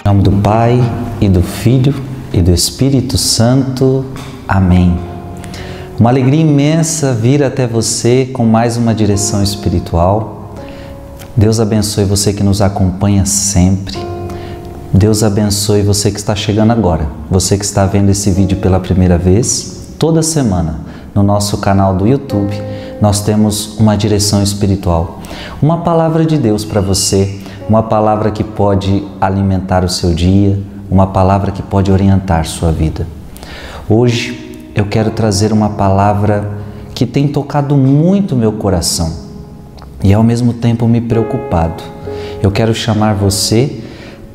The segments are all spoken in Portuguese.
Em nome do Pai, e do Filho, e do Espírito Santo. Amém. Uma alegria imensa vir até você com mais uma direção espiritual. Deus abençoe você que nos acompanha sempre. Deus abençoe você que está chegando agora. Você que está vendo esse vídeo pela primeira vez. Toda semana, no nosso canal do YouTube, nós temos uma direção espiritual. Uma palavra de Deus para você. Uma palavra que pode alimentar o seu dia, uma palavra que pode orientar sua vida. Hoje eu quero trazer uma palavra que tem tocado muito meu coração e ao mesmo tempo me preocupado. Eu quero chamar você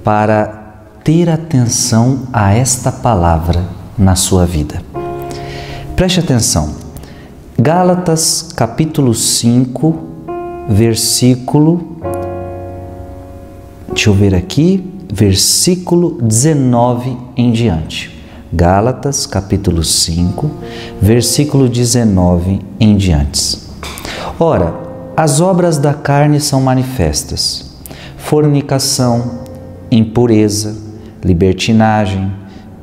para ter atenção a esta palavra na sua vida. Preste atenção. Gálatas capítulo 5, versículo... Deixa eu ver aqui, versículo 19 em diante. Gálatas, capítulo 5, versículo 19 em diante. Ora, as obras da carne são manifestas: fornicação, impureza, libertinagem,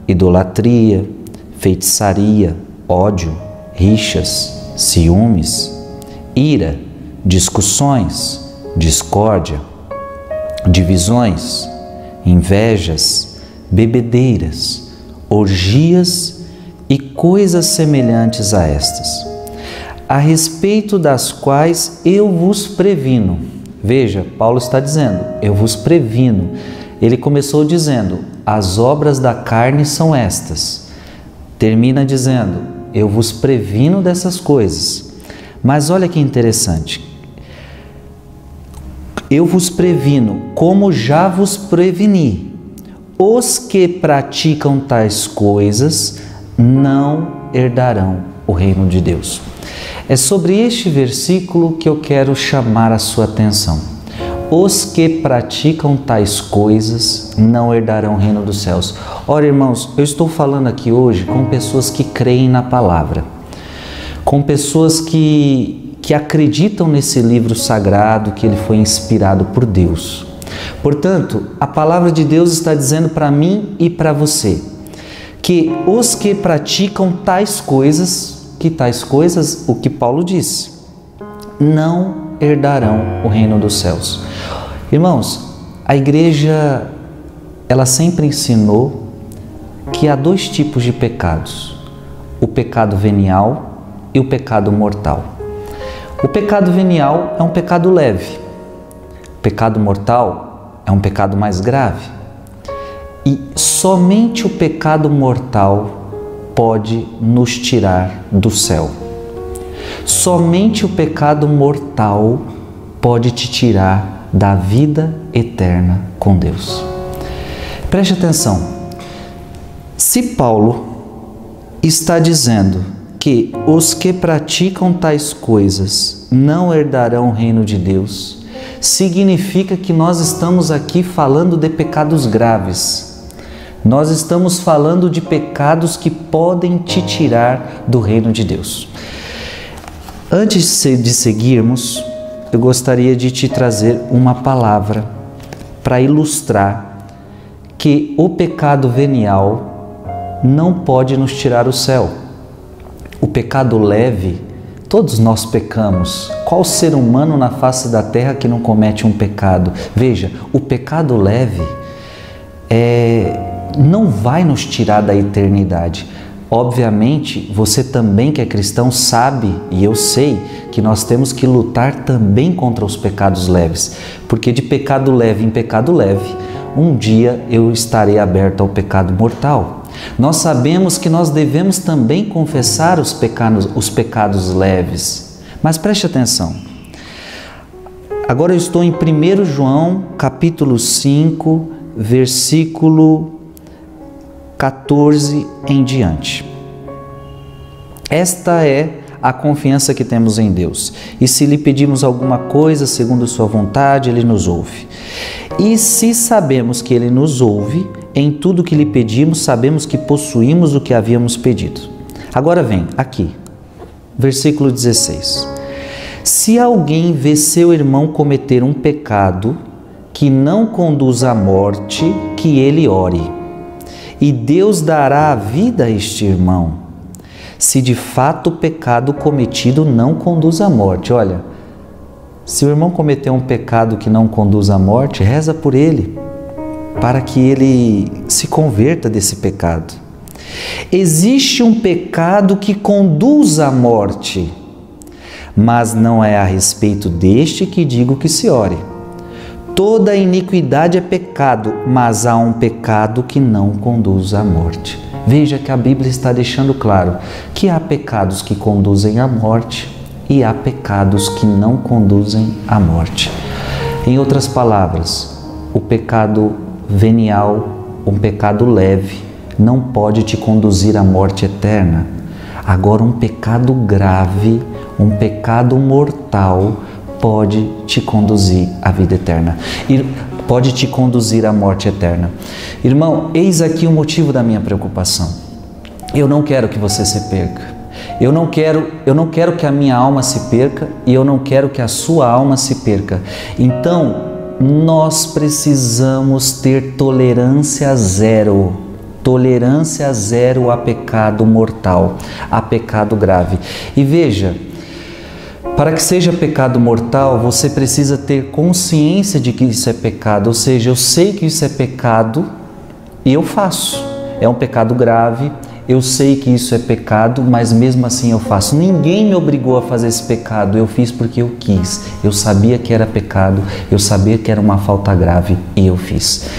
idolatria, feitiçaria, ódio, rixas, ciúmes, ira, discussões, discórdia, divisões, invejas, bebedeiras, orgias e coisas semelhantes a estas, a respeito das quais eu vos previno. Veja, Paulo está dizendo, eu vos previno. Ele começou dizendo, as obras da carne são estas. Termina dizendo, eu vos previno dessas coisas. Mas olha que interessante. Eu vos previno, como já vos preveni. Os que praticam tais coisas não herdarão o reino de Deus. É sobre este versículo que eu quero chamar a sua atenção. Os que praticam tais coisas não herdarão o reino dos céus. Ora, irmãos, eu estou falando aqui hoje com pessoas que creem na palavra, com pessoas que acreditam nesse livro sagrado, que ele foi inspirado por Deus. Portanto, a palavra de Deus está dizendo para mim e para você que os que praticam tais coisas, o que Paulo disse, não herdarão o reino dos céus. Irmãos, a igreja, ela sempre ensinou que há dois tipos de pecados: o pecado venial e o pecado mortal. O pecado venial é um pecado leve, o pecado mortal é um pecado mais grave. E somente o pecado mortal pode nos tirar do céu. Somente o pecado mortal pode te tirar da vida eterna com Deus. Preste atenção. Se Paulo está dizendo que os que praticam tais coisas não herdarão o reino de Deus, significa que nós estamos aqui falando de pecados graves. Nós estamos falando de pecados que podem te tirar do reino de Deus. Antes de seguirmos, eu gostaria de te trazer uma palavra para ilustrar que o pecado venial não pode nos tirar o céu. O pecado leve, todos nós pecamos. Qual ser humano na face da terra que não comete um pecado? Veja, o pecado leve não vai nos tirar da eternidade. Obviamente, você também que é cristão sabe, e eu sei, que nós temos que lutar também contra os pecados leves. Porque de pecado leve em pecado leve, um dia eu estarei aberto ao pecado mortal. Nós sabemos que nós devemos também confessar os pecados leves. Mas preste atenção. Agora eu estou em 1 João, capítulo 5, versículo 14 em diante. Esta é a confiança que temos em Deus. E se lhe pedimos alguma coisa segundo sua vontade, Ele nos ouve. E se sabemos que Ele nos ouve, em tudo que lhe pedimos, sabemos que possuímos o que havíamos pedido. Agora vem aqui, versículo 16. Se alguém vê seu irmão cometer um pecado que não conduz à morte, que ele ore. E Deus dará a vida a este irmão, se de fato o pecado cometido não conduz à morte. Olha, se o irmão cometeu um pecado que não conduz à morte, reza por ele, para que ele se converta desse pecado. Existe um pecado que conduz à morte, mas não é a respeito deste que digo que se ore. Toda iniquidade é pecado, mas há um pecado que não conduz à morte. Veja que a Bíblia está deixando claro que há pecados que conduzem à morte e há pecados que não conduzem à morte. Em outras palavras, o pecado venial, um pecado leve, não pode te conduzir à morte eterna. Agora, um pecado grave, um pecado mortal, pode te conduzir à vida eterna, pode te conduzir à morte eterna. Irmão, eis aqui o motivo da minha preocupação. Eu não quero que você se perca. Eu não quero que a minha alma se perca e eu não quero que a sua alma se perca. Então, nós precisamos ter tolerância zero a pecado mortal, a pecado grave. E veja, para que seja pecado mortal, você precisa ter consciência de que isso é pecado, ou seja, eu sei que isso é pecado e eu faço. É um pecado grave, eu sei que isso é pecado, mas mesmo assim eu faço. Ninguém me obrigou a fazer esse pecado, eu fiz porque eu quis. Eu sabia que era pecado, eu sabia que era uma falta grave e eu fiz.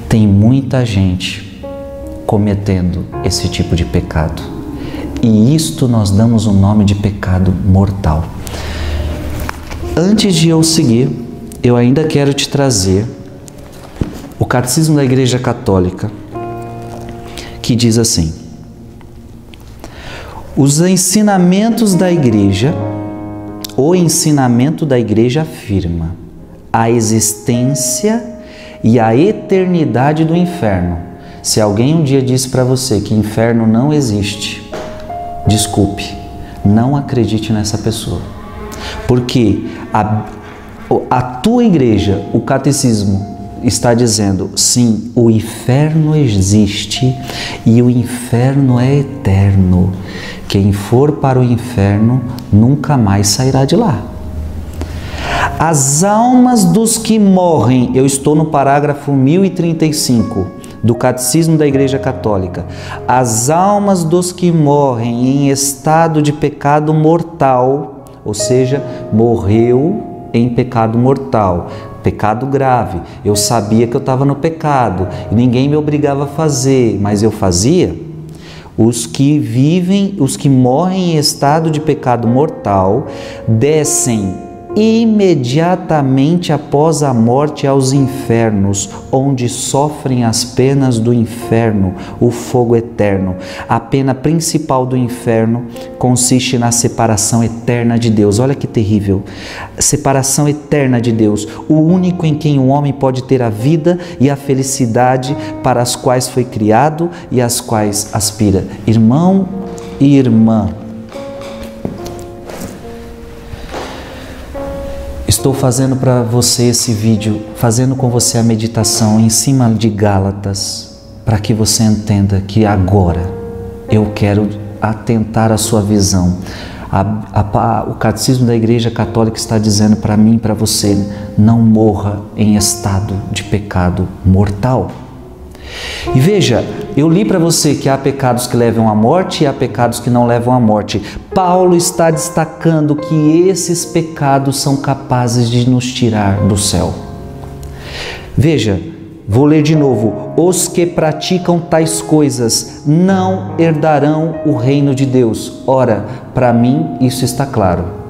Tem muita gente cometendo esse tipo de pecado. E isto nós damos o nome de pecado mortal. Antes de eu seguir, eu ainda quero te trazer o Catecismo da Igreja Católica, que diz assim: os ensinamentos da Igreja, o ensinamento da Igreja afirma a existência e a eternidade do inferno. Se alguém um dia disse para você que inferno não existe, desculpe, não acredite nessa pessoa. Porque a tua igreja, o catecismo, está dizendo, sim, o inferno existe e o inferno é eterno. Quem for para o inferno nunca mais sairá de lá. As almas dos que morrem, eu estou no parágrafo 1035 do Catecismo da Igreja Católica. As almas dos que morrem em estado de pecado mortal, ou seja, morreu em pecado mortal, pecado grave. Eu sabia que eu estava no pecado e ninguém me obrigava a fazer, mas eu fazia. Os que morrem em estado de pecado mortal descem imediatamente após a morte aos infernos, onde sofrem as penas do inferno, o fogo eterno. A pena principal do inferno consiste na separação eterna de Deus. Olha que terrível! Separação eterna de Deus, o único em quem o homem pode ter a vida e a felicidade para as quais foi criado e às quais aspira. Irmão e irmã, estou fazendo para você esse vídeo, fazendo com você a meditação em cima de Gálatas, para que você entenda que agora eu quero atentar a sua visão. O Catecismo da Igreja Católica está dizendo para mim e para você, não morra em estado de pecado mortal. E veja, eu li para você que há pecados que levam à morte e há pecados que não levam à morte. Paulo está destacando que esses pecados são capazes de nos tirar do céu. Veja, vou ler de novo. Os que praticam tais coisas não herdarão o reino de Deus. Ora, para mim isso está claro.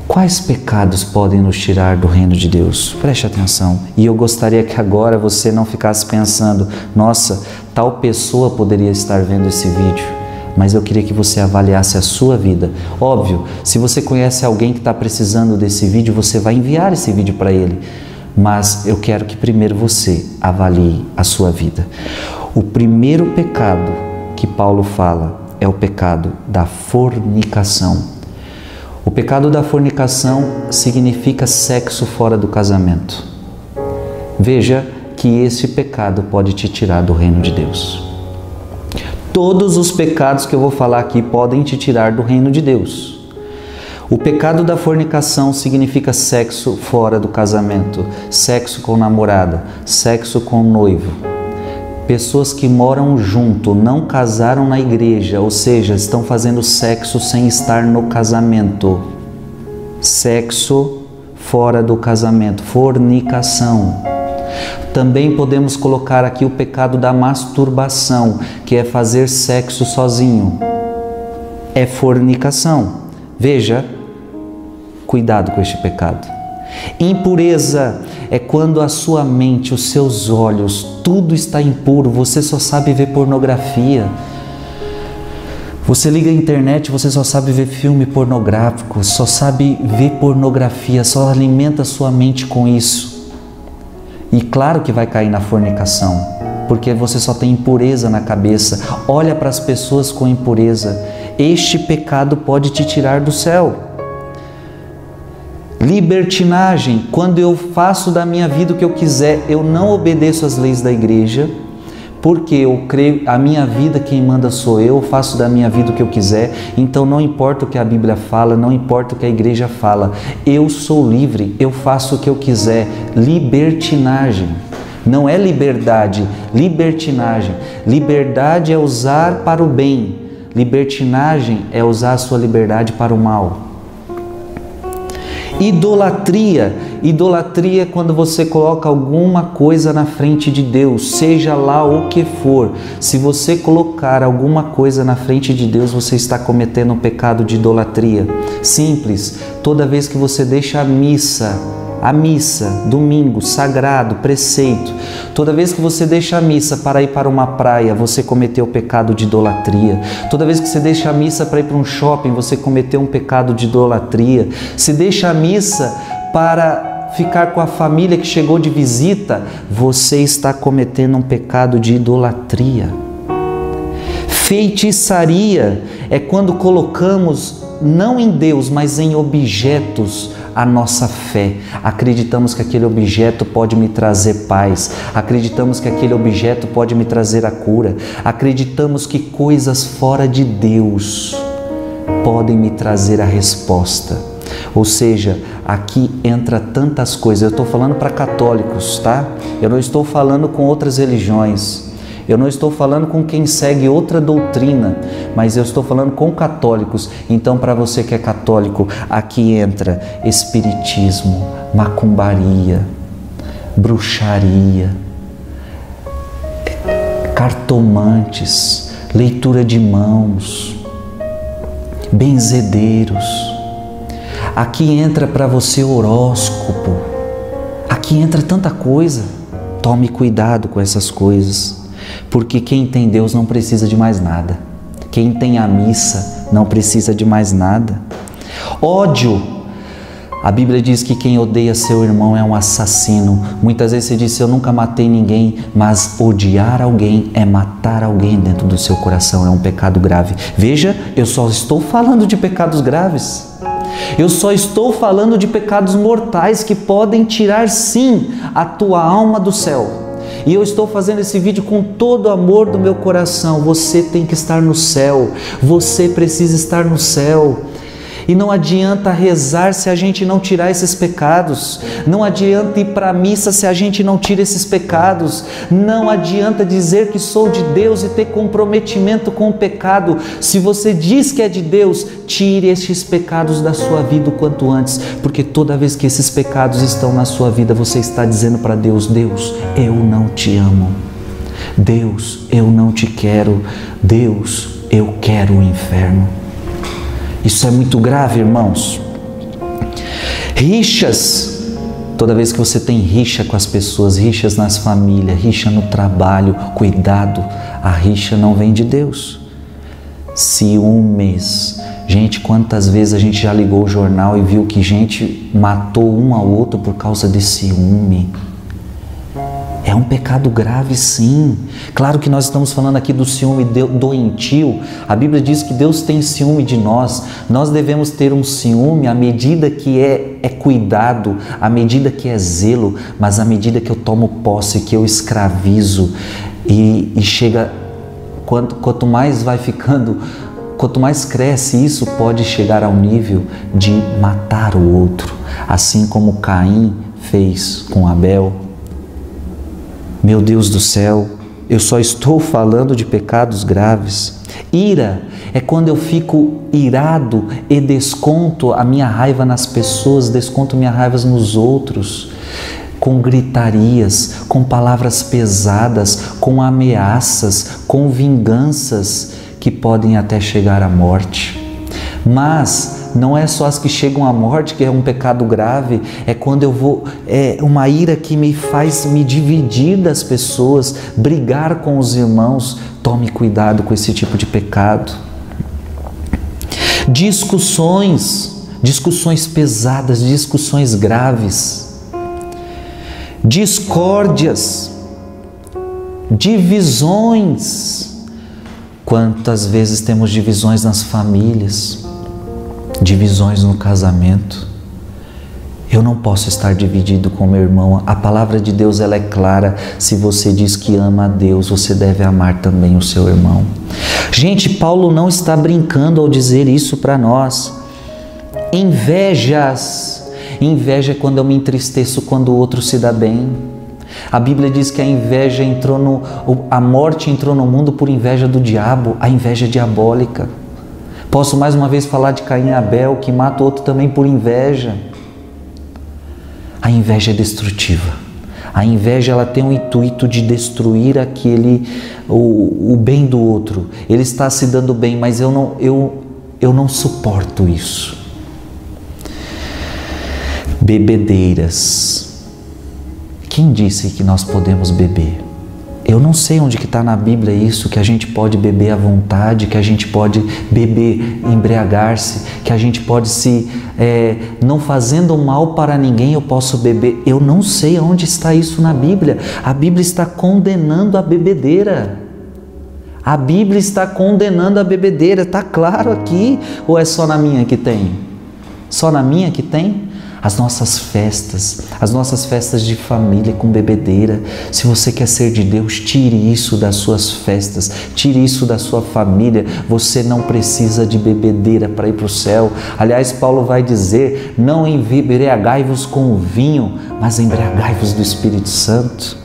Quais pecados podem nos tirar do reino de Deus? Preste atenção. E eu gostaria que agora você não ficasse pensando, nossa, tal pessoa poderia estar vendo esse vídeo. Mas eu queria que você avaliasse a sua vida. Óbvio, se você conhece alguém que está precisando desse vídeo, você vai enviar esse vídeo para ele. Mas eu quero que primeiro você avalie a sua vida. O primeiro pecado que Paulo fala é o pecado da fornicação. O pecado da fornicação significa sexo fora do casamento. Veja que esse pecado pode te tirar do reino de Deus. Todos os pecados que eu vou falar aqui podem te tirar do reino de Deus. O pecado da fornicação significa sexo fora do casamento, sexo com namorada, sexo com noivo. Pessoas que moram junto, não casaram na igreja, ou seja, estão fazendo sexo sem estar no casamento. Sexo fora do casamento, fornicação. Também podemos colocar aqui o pecado da masturbação, que é fazer sexo sozinho. É fornicação. Veja, cuidado com este pecado. Impureza é quando a sua mente, os seus olhos, tudo está impuro, você só sabe ver pornografia. Você liga a internet, você só sabe ver filme pornográfico, só sabe ver pornografia, só alimenta a sua mente com isso. E claro que vai cair na fornicação, porque você só tem impureza na cabeça. Olha para as pessoas com impureza. Este pecado pode te tirar do céu. Libertinagem, quando eu faço da minha vida o que eu quiser, eu não obedeço às leis da igreja, porque eu creio, a minha vida quem manda sou eu faço da minha vida o que eu quiser, então não importa o que a Bíblia fala, não importa o que a igreja fala, eu sou livre, eu faço o que eu quiser. Libertinagem, não é liberdade, libertinagem. Liberdade é usar para o bem, libertinagem é usar a sua liberdade para o mal. Idolatria. Idolatria é quando você coloca alguma coisa na frente de Deus, seja lá o que for. Se você colocar alguma coisa na frente de Deus, você está cometendo um pecado de idolatria. Simples. Toda vez que você deixa a missa, domingo, sagrado, preceito, toda vez que você deixa a missa para ir para uma praia, você cometeu o pecado de idolatria. Toda vez que você deixa a missa para ir para um shopping, você cometeu um pecado de idolatria. Se deixa a missa para ficar com a família que chegou de visita, você está cometendo um pecado de idolatria. Feitiçaria é quando colocamos não em Deus, mas em objetos a nossa fé. Acreditamos que aquele objeto pode me trazer paz, acreditamos que aquele objeto pode me trazer a cura, acreditamos que coisas fora de Deus podem me trazer a resposta. Ou seja, aqui entra tantas coisas. Eu estou falando para católicos, tá? Eu não estou falando com outras religiões. Eu não estou falando com quem segue outra doutrina, mas eu estou falando com católicos. Então, para você que é católico, aqui entra espiritismo, macumbaria, bruxaria, cartomantes, leitura de mãos, benzedeiros. Aqui entra para você horóscopo. Aqui entra tanta coisa. Tome cuidado com essas coisas. Porque quem tem Deus não precisa de mais nada. Quem tem a missa não precisa de mais nada. Ódio. A Bíblia diz que quem odeia seu irmão é um assassino. Muitas vezes você diz, eu nunca matei ninguém, mas odiar alguém é matar alguém dentro do seu coração, é um pecado grave. Veja, eu só estou falando de pecados graves. Eu só estou falando de pecados mortais que podem tirar sim a tua alma do céu. E eu estou fazendo esse vídeo com todo o amor do meu coração. Você tem que estar no céu. Você precisa estar no céu. E não adianta rezar se a gente não tirar esses pecados. Não adianta ir para a missa se a gente não tira esses pecados. Não adianta dizer que sou de Deus e ter comprometimento com o pecado. Se você diz que é de Deus, tire esses pecados da sua vida o quanto antes. Porque toda vez que esses pecados estão na sua vida, você está dizendo para Deus, Deus, eu não te amo. Deus, eu não te quero. Deus, eu quero o inferno. Isso é muito grave, irmãos. Rixas. Toda vez que você tem rixa com as pessoas, rixas nas famílias, rixa no trabalho, cuidado, a rixa não vem de Deus. Ciúmes. Gente, quantas vezes a gente já ligou o jornal e viu que gente matou um ao outro por causa de ciúme. É um pecado grave, sim. Claro que nós estamos falando aqui do ciúme doentio. A Bíblia diz que Deus tem ciúme de nós. Nós devemos ter um ciúme à medida que é cuidado, à medida que é zelo, mas à medida que eu tomo posse, que eu escravizo. E chega, quanto mais vai ficando, quanto mais cresce, isso pode chegar ao nível de matar o outro. Assim como Caim fez com Abel. Meu Deus do céu, eu só estou falando de pecados graves. Ira é quando eu fico irado e desconto a minha raiva nas pessoas, desconto minha raiva nos outros, com gritarias, com palavras pesadas, com ameaças, com vinganças que podem até chegar à morte. Mas não é só as que chegam à morte que é um pecado grave, é quando eu vou, é uma ira que me faz me dividir das pessoas, brigar com os irmãos. Tome cuidado com esse tipo de pecado. Discussões pesadas, discussões graves, discórdias, divisões. Quantas vezes temos divisões nas famílias? Divisões no casamento. Eu não posso estar dividido com meu irmão. A palavra de Deus, ela é clara. Se você diz que ama a Deus, você deve amar também o seu irmão. Gente, Paulo não está brincando ao dizer isso para nós. Invejas. Inveja é quando eu me entristeço quando o outro se dá bem. A Bíblia diz que a inveja a morte entrou no mundo por inveja do diabo, a inveja diabólica. Posso mais uma vez falar de Caim e Abel, que mata o outro também por inveja. A inveja é destrutiva. A inveja, ela tem o intuito de destruir o bem do outro. Ele está se dando bem, mas eu não suporto isso. Bebedeiras. Quem disse que nós podemos beber? Eu não sei onde que está na Bíblia isso, que a gente pode beber à vontade, que a gente pode beber, embriagar-se, que a gente pode não fazendo mal para ninguém, eu posso beber. Eu não sei onde está isso na Bíblia. A Bíblia está condenando a bebedeira. A Bíblia está condenando a bebedeira. Está claro aqui? Ou é só na minha que tem? Só na minha que tem? As nossas festas de família com bebedeira. Se você quer ser de Deus, tire isso das suas festas, tire isso da sua família. Você não precisa de bebedeira para ir para o céu. Aliás, Paulo vai dizer: não embriagai-vos com o vinho, mas embriagai-vos do Espírito Santo.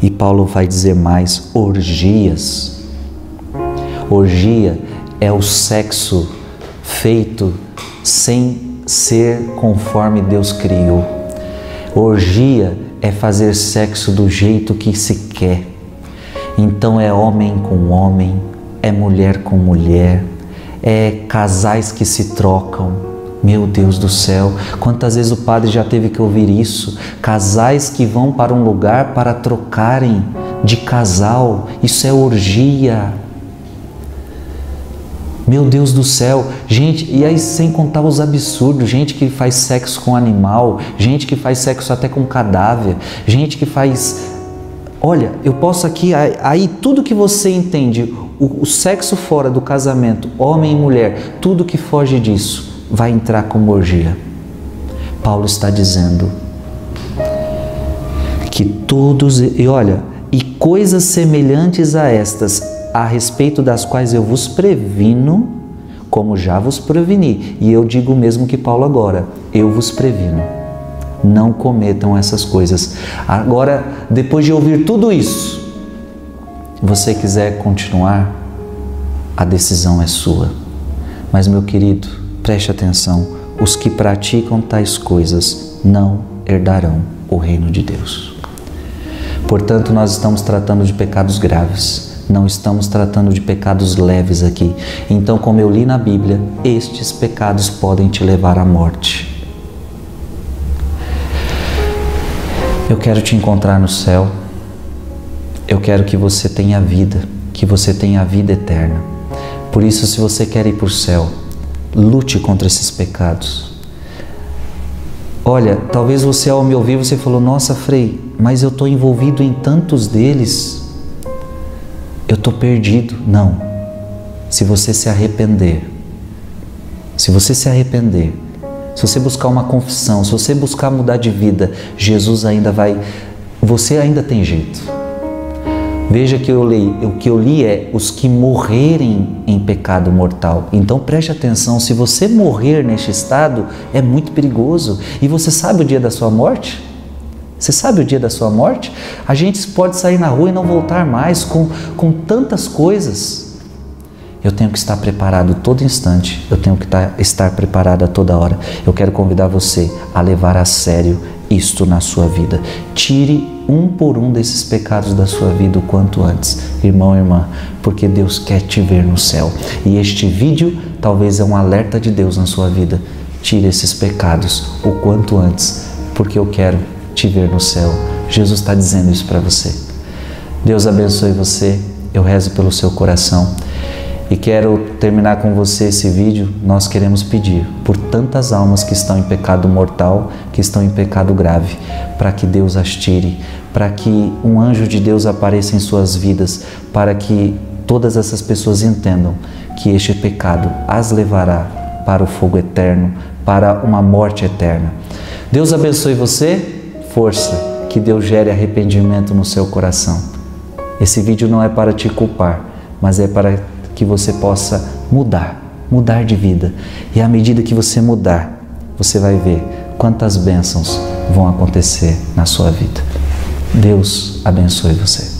E Paulo vai dizer mais: orgias. Orgia é o sexo feito sem ser conforme Deus criou. Orgia é fazer sexo do jeito que se quer. Então é homem com homem, é mulher com mulher, é casais que se trocam. Meu Deus do céu, quantas vezes o padre já teve que ouvir isso? Casais que vão para um lugar para trocarem de casal. Isso é orgia. Meu Deus do céu, gente, e aí sem contar os absurdos, gente que faz sexo com animal, gente que faz sexo até com cadáver, gente que faz... Olha, eu posso aqui, aí tudo que você entende, o sexo fora do casamento, homem e mulher, tudo que foge disso, vai entrar como orgia. Paulo está dizendo que todos, e olha, e coisas semelhantes a estas, a respeito das quais eu vos previno, como já vos preveni. E eu digo o mesmo que Paulo agora, eu vos previno. Não cometam essas coisas. Agora, depois de ouvir tudo isso, você quiser continuar, a decisão é sua. Mas, meu querido, preste atenção, os que praticam tais coisas não herdarão o reino de Deus. Portanto, nós estamos tratando de pecados graves. Não estamos tratando de pecados leves aqui. Então, como eu li na Bíblia, estes pecados podem te levar à morte. Eu quero te encontrar no céu. Eu quero que você tenha vida, que você tenha a vida eterna. Por isso, se você quer ir para o céu, lute contra esses pecados. Olha, talvez você ao me ouvir, você falou, nossa Frei, mas eu estou envolvido em tantos deles, eu estou perdido. Não, se você se arrepender, se você buscar uma confissão, se você buscar mudar de vida, Jesus ainda vai, você ainda tem jeito. Veja que o que eu li é os que morrerem em pecado mortal. Então preste atenção, se você morrer neste estado, é muito perigoso. E você sabe o dia da sua morte? Você sabe o dia da sua morte? A gente pode sair na rua e não voltar mais com tantas coisas. Eu tenho que estar preparado todo instante, eu tenho que estar preparado a toda hora. Eu quero convidar você a levar a sério isto na sua vida. Tire um por um desses pecados da sua vida o quanto antes, irmão e irmã, porque Deus quer te ver no céu. E este vídeo talvez é um alerta de Deus na sua vida. Tire esses pecados o quanto antes, porque eu quero te ver no céu. Jesus está dizendo isso para você. Deus abençoe você, eu rezo pelo seu coração. E quero terminar com você esse vídeo. Nós queremos pedir por tantas almas que estão em pecado mortal, que estão em pecado grave, para que Deus as tire, para que um anjo de Deus apareça em suas vidas, para que todas essas pessoas entendam que este pecado as levará para o fogo eterno, para uma morte eterna. Deus abençoe você, força, que Deus gere arrependimento no seu coração. Esse vídeo não é para te culpar, mas é para que você possa mudar de vida. E à medida que você mudar, você vai ver quantas bênçãos vão acontecer na sua vida. Deus abençoe você.